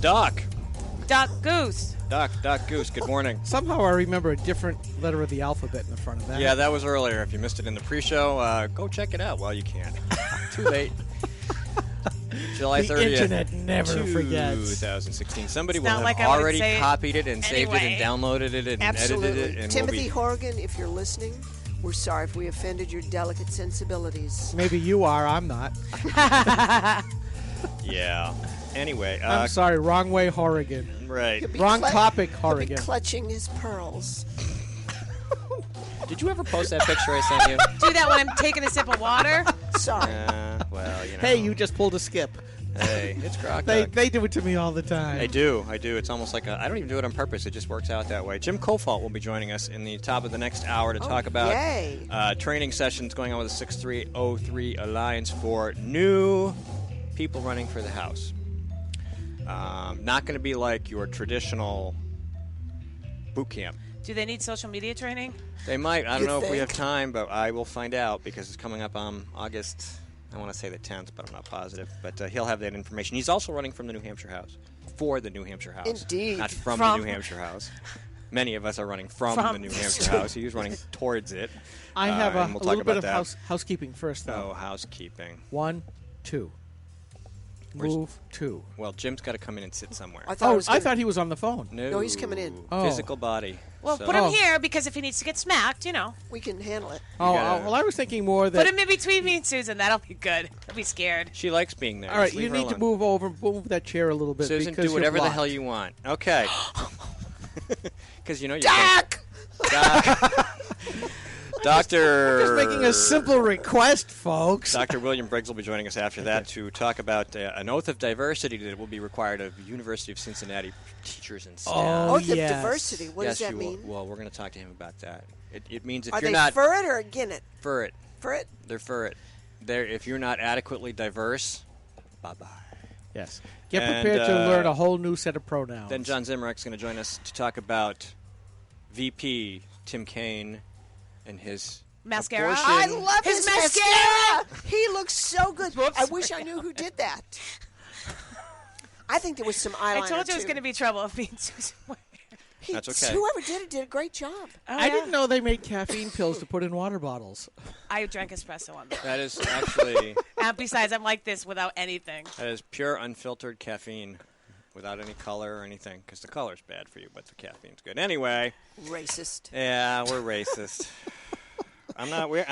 Duck. Duck Goose. Duck Goose. Good morning. Somehow I remember a different letter of the alphabet in the front of that. Yeah, that was earlier. If you missed it in the pre-show, go check it out while you can. Too late. July 30th. The internet never 2016. Somebody It's will not have like I would already say copied it and saved it anyway. and downloaded it and Absolutely. edited it. And Timothy Horrigan, if you're listening, we're sorry if we offended your delicate sensibilities. Maybe you are. I'm not. Yeah. Anyway. I'm sorry. Wrong way, Horrigan. Right. Wrong topic, He'll be Horrigan. clutching his pearls. Did you ever post that picture I sent you? Do that when I'm taking a sip of water. Sorry. Well, you know. Hey, you just pulled a skip. Hey, it's Croc They Duck. they do it to me all the time. I do. It's almost like I don't even do it on purpose. It just works out that way. Jim Kofalt will be joining us in the top of the next hour to talk about yay. training sessions going on with the 6303 Alliance for new people running for the House. Not going to be like your traditional boot camp. Do they need social media training? They might. I don't You know if we think? have time, but I will find out because it's coming up on August. I want to say the 10th, but I'm not positive. But he'll have that information. He's also running from the New Hampshire House. For the New Hampshire House. Indeed. Not from the New Hampshire House. Many of us are running from the New Hampshire House. He's running towards it. I have and we'll a talk little bit about of that. housekeeping first, though. Oh, housekeeping. 1, 2. Move 2. Well, Jim's got to come in and sit somewhere. I thought, it was I gonna- thought he was on the phone. No, he's coming in. Oh. Physical body. Well, So- put him here because if he needs to get smacked, we can handle it. Oh, gotta- well, I was thinking more that. put him in between me and Susan. That'll be good. I'll be scared. She likes being there. All right, Just leave you her need to alone. move that chair a little bit. Susan, because do whatever you're the hell blocked. you want. Okay. Because you know you're Doc! Doctor. Just making a simple request, folks. Dr. William Briggs will be joining us after that to talk about an oath of diversity that will be required of University of Cincinnati teachers and staff. Oh, Oath of yes. diversity. What yes, does that you mean? will. Well, we're going to talk to him about that. It means if Are you're they not for it or against it? for it, For it? they're for it. If you're not adequately diverse, bye-bye. Yes. Get And, prepared to learn a whole new set of pronouns. Then John Zimmerach's going to join us to talk about VP Tim Kaine and his Mascara? abortion. I love His his mascara. He looks so good. I wish I knew who did that. I think there was some eyeliner, I told you it was too. going to be trouble if me and Susan were here. That's okay. Whoever did it did a great job. Oh, I yeah. didn't know they made caffeine pills to put in water bottles. I drank espresso on that. That is actually Besides, I'm like this without anything. that is pure unfiltered caffeine, without any color or anything, because the color's bad for you, but the caffeine's good. Anyway, Racist. yeah, we're racist. I'm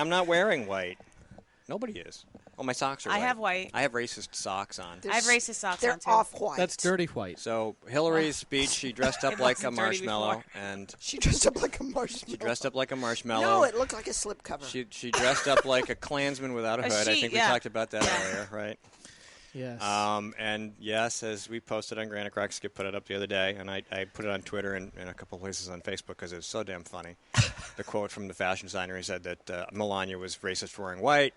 not wearing white. Nobody is. Oh, my socks are I white. have white. I have racist socks on. I have racist socks They're on, too. off-white. That's dirty white. So Hillary's speech, she dressed up It like a wasn't dirty marshmallow, before. and She dressed up like a marshmallow. she dressed up like a marshmallow. No, it looked like a slipcover. She dressed up like a Klansman without a A hood. I sheet, think yeah. we talked about that earlier, right? Yes. And yes, as we posted on Granite Croc, Skip put it up the other day, and I put it on Twitter and a couple places on Facebook because it was so damn funny. The quote from the fashion designer, he said that Melania was racist for wearing white.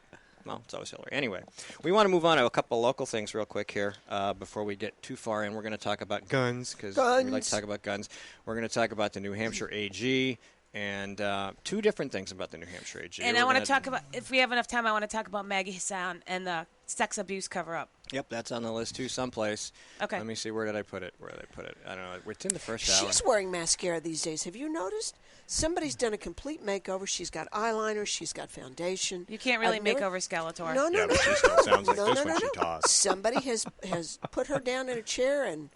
Well, so was Hillary. Anyway, we want to move on to a couple local things real quick here before we get too far in. We're going to talk about guns because we like to talk about guns. We're going to talk about the New Hampshire AG and two different things about the New Hampshire AG. And I want to talk about, if we have enough time, I want to talk about Maggie Hassan and the sex abuse cover-up. Yep, that's on the list too someplace. Okay. Let me see. Where did I put it? I don't know. It's in the first hour. She's wearing mascara these days. Have you noticed? Somebody's done a complete makeover. She's got eyeliner. She's got foundation. You can't really I've make never- over Skeletor. No, no, Yeah, no. but she still sounds like no, this no, when no, she no. talks. Somebody has put her down in a chair and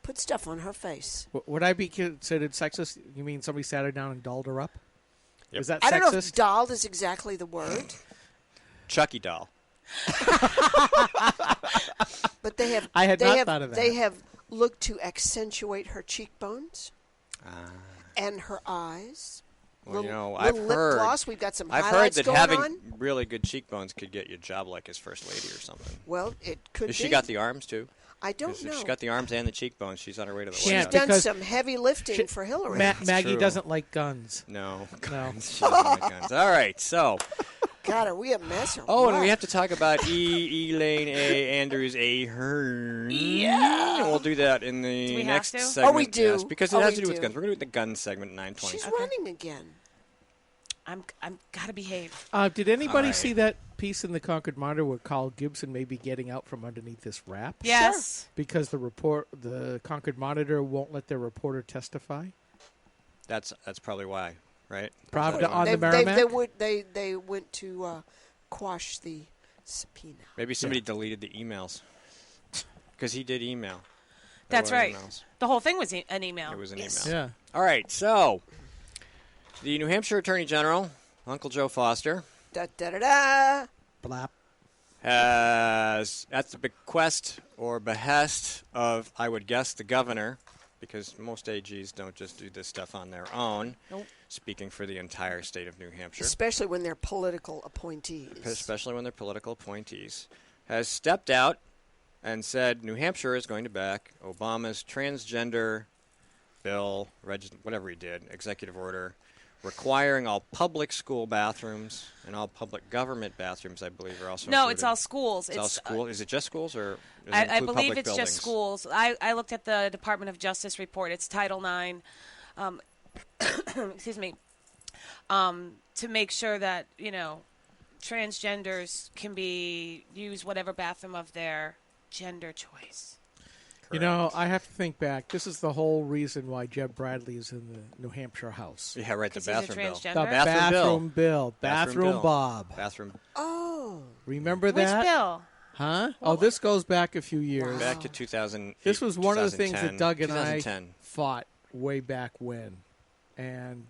put stuff on her face. Would I be considered sexist? You mean somebody sat her down and dolled her up? Yep. Is that I don't know if sexist? dolled is exactly the word, Chucky doll. but they have. I had they not have, thought of that. They have looked to accentuate her cheekbones and her eyes. Well, little I've lip heard. gloss. We've got some I've heard highlights that going having on. really good cheekbones could get you a job like as first lady or something. Well, it could Has be. she got the arms too? I don't 'Cause know. if she's got the arms and the cheekbones, she's on her way to the She White She's House. done because some heavy lifting for Hillary. Maggie true. doesn't like guns. No. No. She doesn't like guns. All right, so. God, are we a mess or Oh, what? and we have to talk about Elaine A. Andrews A. Hearn. Yeah. We'll do that in the Do we have next to? segment. Oh, we do. Yes, because it Oh, has we to do with do. guns. We're going to do the gun segment at 9:20. She's running again. I'm gotta behave. Did anybody All right. see that piece in the Concord Monitor where Carl Gibson may be getting out from underneath this rap? Yes. Because the Concord Monitor won't let their reporter testify? That's probably why, right? Pravda on They the Merrimack? they went to quash the subpoena. Maybe somebody deleted the emails because he did email. That's There were right. emails. The whole thing was an email. It was an Yes. email. Yeah. All right, so the New Hampshire Attorney General, Uncle Joe Foster, Da da da da. Blap. has, at the bequest or behest of, I would guess, the governor, because most AGs don't just do this stuff on their own, Nope. speaking for the entire state of New Hampshire, Especially when they're political appointees. especially when they're political appointees, has stepped out and said New Hampshire is going to back Obama's transgender bill, whatever he did, executive order, requiring all public school bathrooms and all public government bathrooms, I believe, are also No, included. it's all schools. It's all school. Is it just schools, or does it I include believe public it's buildings? just schools. I looked at the Department of Justice report. It's Title IX. Excuse me. To make sure that, transgenders can use whatever bathroom of their gender choice. You know, I have to think back. This is the whole reason why Jeb Bradley is in the New Hampshire House. Yeah, right. The 'Cause he's a bathroom bill. transgender? The Bathroom bill. Bathroom bill. Bob. Bathroom Oh. Remember Which that? bill? Huh? Oh, this goes back a few years. back to 2008. This was one of the things that 2010. Doug and I 2010. fought way back when. And,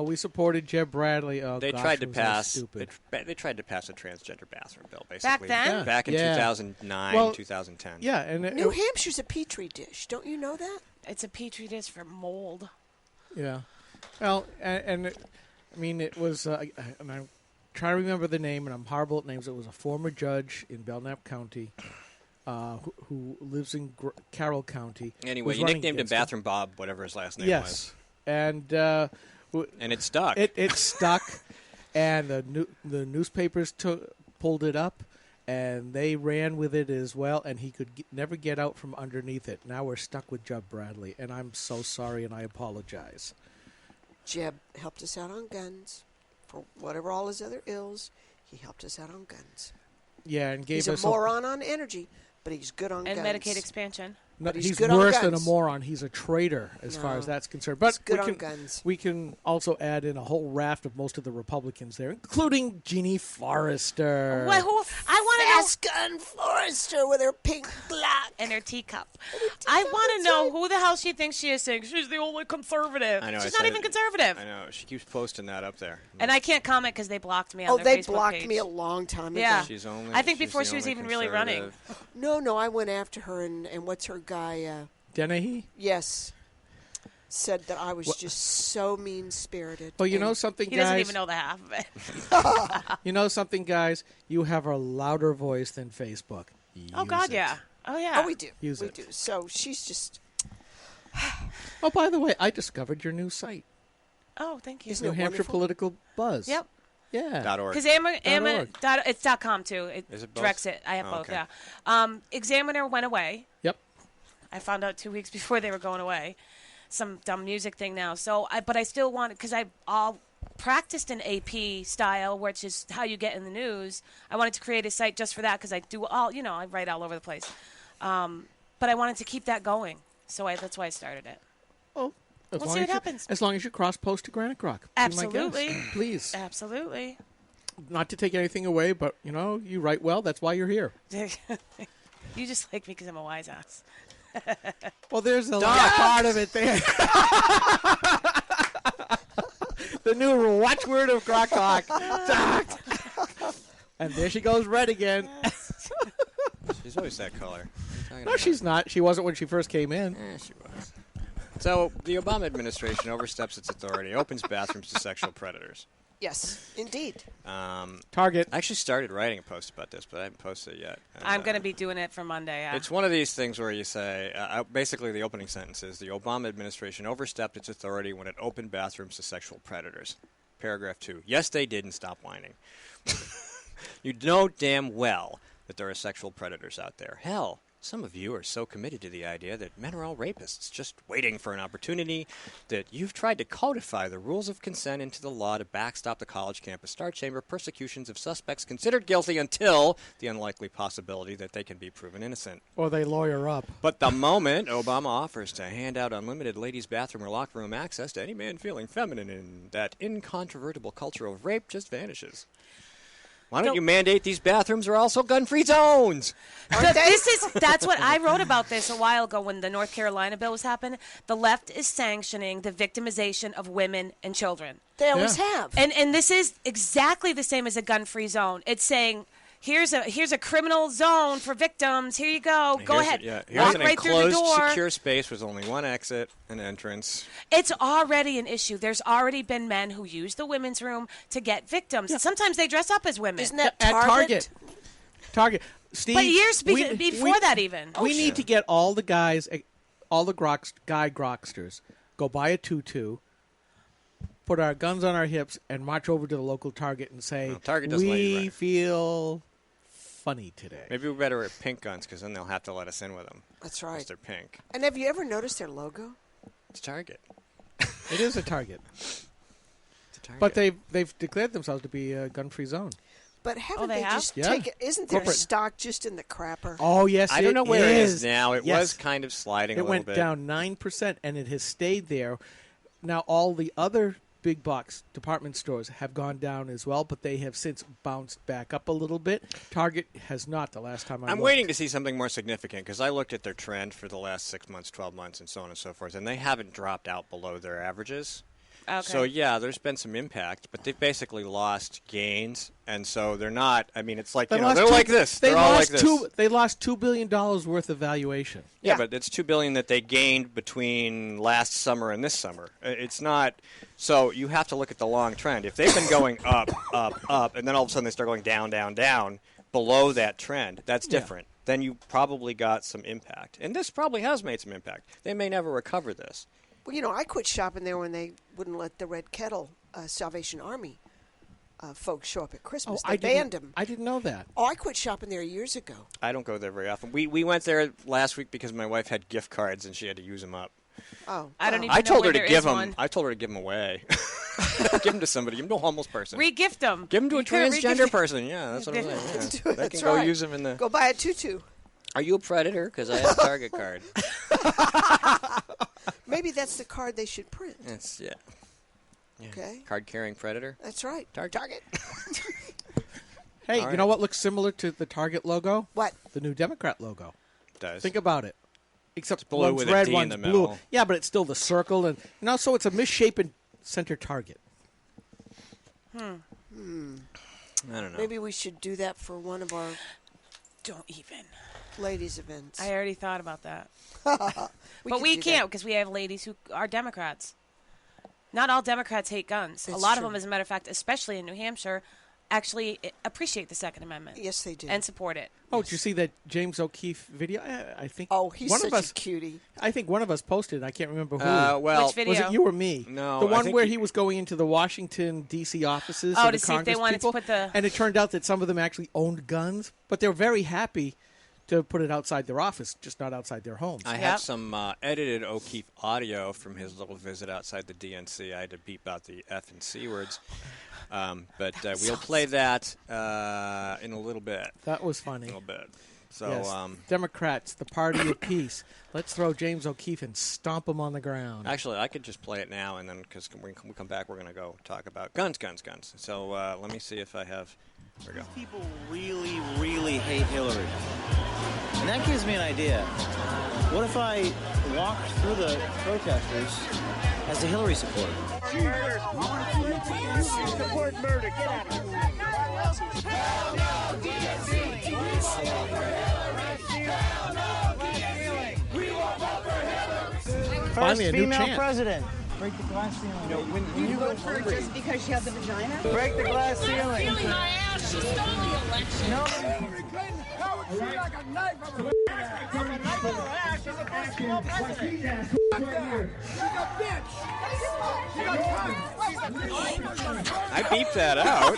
we supported Jeb Bradley. Oh, They gosh, tried to was that pass. stupid. They tried to pass a transgender bathroom bill, basically. then? Yeah. Back in Yeah. 2009, Well, 2010. Yeah, and New Hampshire's a petri dish. Don't you know that? It's a petri dish for mold. Yeah. Well, I mean, it was, and I'm trying to remember the name, and I'm horrible at names. It was a former judge in Belknap County who lives in Carroll County. Anyway, was you running nicknamed him against him. Bathroom Bob, whatever his last name was. Yes. And And it stuck. it stuck, and the newspapers pulled it up, and they ran with it as well, and he could never get out from underneath it. Now we're stuck with Jeb Bradley, and I'm so sorry, and I apologize. Jeb helped us out on guns. For whatever all his other ills, he helped us out on guns. Yeah, and gave He's us a moron on energy, but he's good on And guns. Medicaid expansion. No, But he's he's good on worse than a guns. moron. He's a traitor as far No. as that's concerned. But He's good on guns. we can also add in a whole raft of most of the Republicans there, including Jeannie Forrester. What, who, I want to know. Fast gun Forrester with her pink Glock. And her teacup. I want to know who the hell she thinks she is saying she's the only conservative. I know. She's I not said even it. conservative. I know. She keeps posting that up there. And I can't comment because they blocked me on Oh, their they Facebook blocked page. me a long time Yeah. ago. She's only. I think she's before the she was only even really running. conservative. No, I went after her, and what's her guy? Dennehy? Yes, said that I was just so mean-spirited. Well, you And know something, He guys? doesn't even know the half of it. You know something, guys? You have a louder voice than Facebook. Oh, Use God, it. yeah. Oh, yeah. Oh, we do. Use we it. do. So she's just Oh, by the way, I discovered your new site, Oh, thank you. Isn't New it Hampshire wonderful? Political Buzz. Yep. Yeah. .org. Because .org. it's .com, too. It Is it both? directs it. I have Oh, both, okay. yeah. Examiner went away. Yep. I found out 2 weeks before they were going away. Some dumb music thing now. But I still want because I all practiced in AP style, which is how you get in the news. I wanted to create a site just for that because I do I write all over the place. But I wanted to keep that going, so that's why I started it. Oh, as We'll long see as what happens. As long as you cross post to Granite Rock. Be my guest. Absolutely. Please. Absolutely. Not to take anything away, but, you write well. That's why you're here. You just like me because I'm a wise ass. Well, there's a last part of it there. The new watchword of Croc Talk. Docked. And there she goes red again. She's always that color. No, she's not. She wasn't when she first came in. She was. So the Obama administration oversteps its authority, opens bathrooms to sexual predators. yes, indeed. Target. I actually started writing a post about this, but I haven't posted it yet. And, I'm going to be doing it for Monday. Yeah. It's one of these things where you say, basically the opening sentence is, the Obama administration overstepped its authority when it opened bathrooms to sexual predators. Paragraph 2. Yes, they did, and stop whining. You know damn well that there are sexual predators out there. Hell, Some of you are so committed to the idea that men are all rapists, just waiting for an opportunity, that you've tried to codify the rules of consent into the law to backstop the college campus star chamber persecutions of suspects considered guilty until the unlikely possibility that they can be proven innocent. Or they lawyer up. But the moment Obama offers to hand out unlimited ladies' bathroom or locker room access to any man feeling feminine in that incontrovertible culture of rape just vanishes. Why don't you mandate these bathrooms are also gun-free zones? That's what I wrote about this a while ago when the North Carolina bill was happening. The left is sanctioning the victimization of women and children. They always have. And this is exactly the same as a gun-free zone. It's saying, here's a criminal zone for victims. Here you go. Go ahead. Here's Walk an right through the enclosed, door. secure space with only one exit and entrance. It's already an issue. There's already been men who use the women's room to get victims. Yeah. Sometimes they dress up as women. Isn't that Target? Target. Steve, but years before that even. We need to get all the guys, all the guy groksters, go buy a tutu, put our guns on our hips, and march over to the local Target and say, Target doesn't let you, we feel funny today. Maybe we better wear pink guns because then they'll have to let us in with them. That's right. Because they're pink. And have you ever noticed their logo? It's Target. It is a Target. It's a Target. But they've declared themselves to be a gun-free zone. But haven't they have? just taken? Isn't their stock just in the crapper? Oh yes, I don't know where it is now. It Yes. was kind of sliding a little bit. It went down 9%, and it has stayed there. Now all the other big box department stores have gone down as well, but they have since bounced back up a little bit. Target has not the last time I I'm looked. waiting to see something more significant because I looked at their trend for the last 6 months, 12 months, and so on and so forth, and they haven't dropped out below their averages. Okay. So, yeah, there's been some impact, but they've basically lost gains, and so they're not – I mean, it's like, they're like this. They're all like this. They lost $2 billion worth of valuation. Yeah, but it's $2 billion that they gained between last summer and this summer. It's not – so you have to look at the long trend. If they've been going up, up, and then all of a sudden they start going down, down, down below that trend, that's different. Yeah. Then you probably got some impact. And this probably has made some impact. They may never recover this. Well, you know, I quit shopping there when they wouldn't let the Red Kettle Salvation Army folks show up at Christmas. They banned them. I didn't know that. Oh, I quit shopping there years ago. I don't go there very often. We went there last week because my wife had gift cards and she had to use them up. Oh, I don't even I know told her where to there give is them. one. I told her to give them away. Give them to somebody. Give them to a homeless person. Re-gift them. Give them to a transgender person. Yeah, that's what I'm saying. Yeah. They can go use them in the. Go buy a tutu. Are you a predator? Because I have a Target card. Maybe that's the card they should print. Yeah. Okay. Card-carrying predator. That's right. Target. Hey, you know what looks similar to the Target logo? What? The new Democrat logo. It does. Think about it. Except it's blue one's with red, a D one's in the blue. middle. Yeah, but it's still the circle, and so it's a misshapen center target. I don't know. Maybe we should do that for one of our Don't even. ladies' events. I already thought about that. But we can't because we have ladies who are Democrats. Not all Democrats hate guns. That's a lot true. of them, as a matter of fact, especially in New Hampshire, actually appreciate the Second Amendment. Yes, they do. And support it. Oh, did you see that James O'Keefe video? I think. Oh, he's one such of us, a cutie. I think one of us posted. I can't remember who. Well, Which video? Was it you or me? No, the I one think where he was going into the Washington D.C. offices. Oh, of to the see if they Congress wanted to people, put the. And it turned out that some of them actually owned guns, but they're very happy to put it outside their office, just not outside their homes. I have some edited O'Keefe audio from his little visit outside the DNC. I had to beep out the F and C words. But we'll play that in a little bit. That was funny. A little bit. So, yes. Democrats, the party of peace. Let's throw James O'Keefe and stomp him on the ground. Actually, I could just play it now, and then because when we come back, we're going to go talk about guns. So let me see if I have. There we go. People really, really hate Hillary. And that gives me an idea. What if I walked through the protesters as a Hillary supporter? Support murder. Get out of Finally, a new female chant. president. Break the glass ceiling. You know, when you go hungry, just because she has a vagina? break the glass ceiling. Feeling my ass. She stole the election. No. Hillary Clinton, how would she like a knife of her ass? A knife of her ass. She's a female president. Fuck her. She's a bitch. She's a cunt. I beeped that out.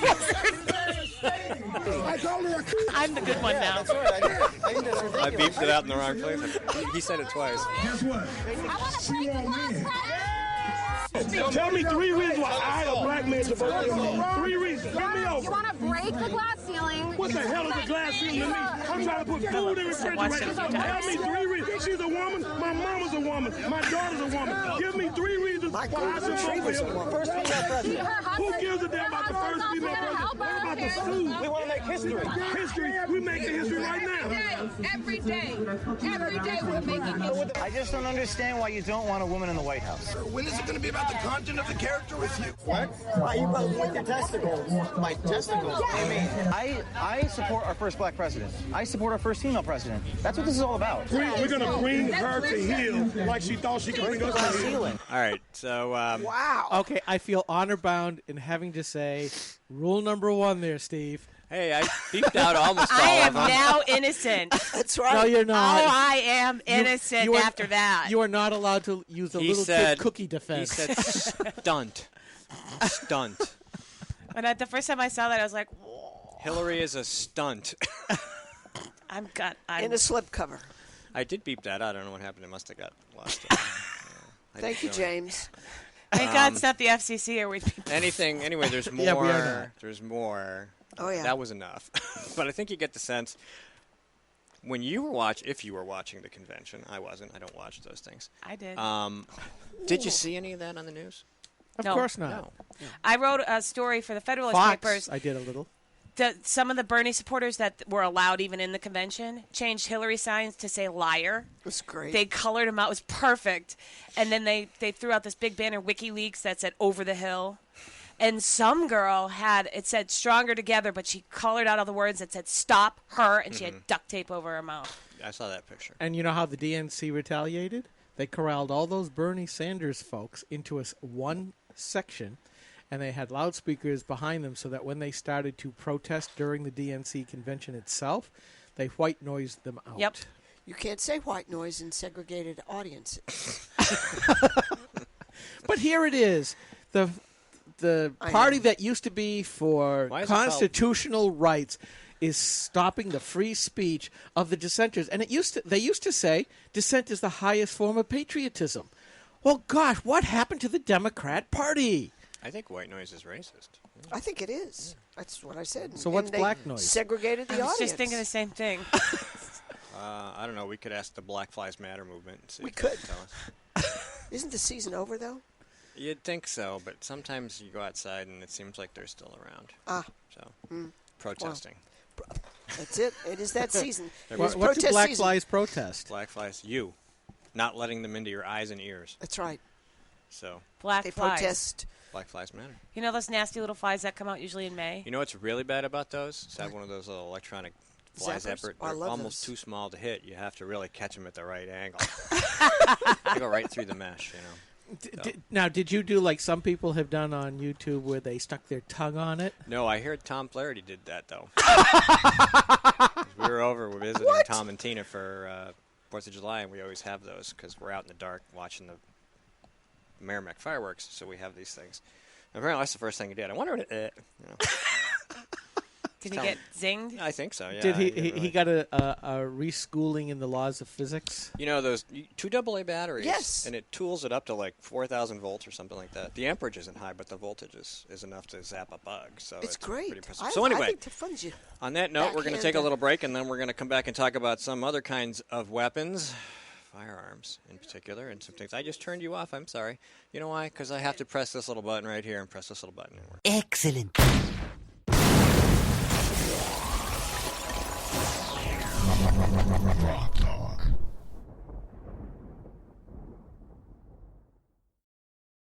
I told her you're a I'm the good one now. That's right. I did everything. I beeped it out in the wrong place. He said it twice. Guess what? I want to break the glass ceiling. Tell me 3 reasons why I, a black man, should vote for you. 3 reasons. Get me You over. want to break the glass ceiling. What the hell is a glass ceiling to me? I'm trying to put food in the refrigerator. Tell me 3 reasons. She's a woman. My mama's a woman. My daughter's a woman. Give me 3 reasons why I should vote for you. First female president. Who gives a damn about the first female president? What about the food? We want to make history. History. We making history right now. Every day we're making history. I just don't understand why you don't want a woman in the White House. When is it going to be about the content of the character with you? What? Why you both with your testicles? My testicles? What do you mean? I support our first black president. I support our first female president. That's what this is all about. We're going to bring her to heel like she thought she could bring us to heel. Ceiling. All right, so Wow. Okay, I feel honor bound in having to say rule number 1 there, Steve. hey, I beeped out almost all I of am them. now innocent. That's right. No, you're not. Oh, I am innocent you are- after that. You are not allowed to use the He little said- kid cookie He defense. said stunt. Stunt. When the first time I saw that, I was like, whoa, Hillary is a stunt. I'm In a slipcover. I did beep that out. I don't know what happened. It must have got lost. Thank you, James. Thank God it's not the FCC or we'd be. Anyway, there's more. Yeah, we are not. There's more. Oh, yeah. That was enough. But I think you get the sense when you were if you were watching the convention. I wasn't. I don't watch those things. I did. Did you see any of that on the news? Of No. course not. No. I wrote a story for the Federalist Fox, Papers. I did a little. Some of the Bernie supporters that were allowed even in the convention changed Hillary signs to say liar. It was great. They colored him out. It was perfect. And then they threw out this big banner, WikiLeaks, that said over the hill. And some girl it said stronger together, but she colored out all the words that said stop her, and she had duct tape over her mouth. I saw that picture. And you know how the DNC retaliated? They corralled all those Bernie Sanders folks into one section, and they had loudspeakers behind them so that when they started to protest during the DNC convention itself, they white noised them out. Yep. You can't say white noise in segregated audiences. But here it is. The I party know. that used to be for Why is it called- constitutional rights is stopping the free speech of the dissenters. And they used to say dissent is the highest form of patriotism. Well, gosh, what happened to the Democrat Party? I think white noise is racist. I think it is. That's what I said. So what's And they black noise? Segregated the I was audience. just thinking the same thing. I don't know. We could ask the Black Lives Matter movement. And see We if they could. can tell us. Isn't the season over, though? You'd think so, but sometimes you go outside and it seems like they're still around. Ah, So, protesting. that's it. It is that season. It is What's a protest Black season. Lives protest? Black flies. You. Not letting them into your eyes and ears. That's right. So, Black They flies. protest. Black Flies Matter. You know those nasty little flies that come out usually in May? You know what's really bad about those? Is have one of those little electronic fly Zappers? zapper. Oh, I They're love almost those. too small to hit. You have to really catch them at the right angle. They go right through the mesh, you know. Now, did you do like some people have done on YouTube where they stuck their tongue on it? No, I heard Tom Flaherty did that, though. We were visiting Tom and Tina for 4th of July, and we always have those because we're out in the dark watching the Merrimack fireworks, so we have these things. Apparently, that's the first thing he did. I wonder what it, you know. Did he get zinged? I think so, yeah. Did he? didn't He really- got a reschooling in the laws of physics. You know, those 2 AA batteries. Yes. And it tools it up to like 4,000 volts or something like that. The amperage isn't high, but the voltage is enough to zap a bug. So It's pretty great. impressive. I, So I anyway, think the fun's you. on that note, we're going to take a backhand little break, and then we're going to come back and talk about some other kinds of weapons, firearms in particular, and some things. I just turned you off. I'm sorry. You know why? Because I have to press this little button right here and press this little button. And we're Excellent.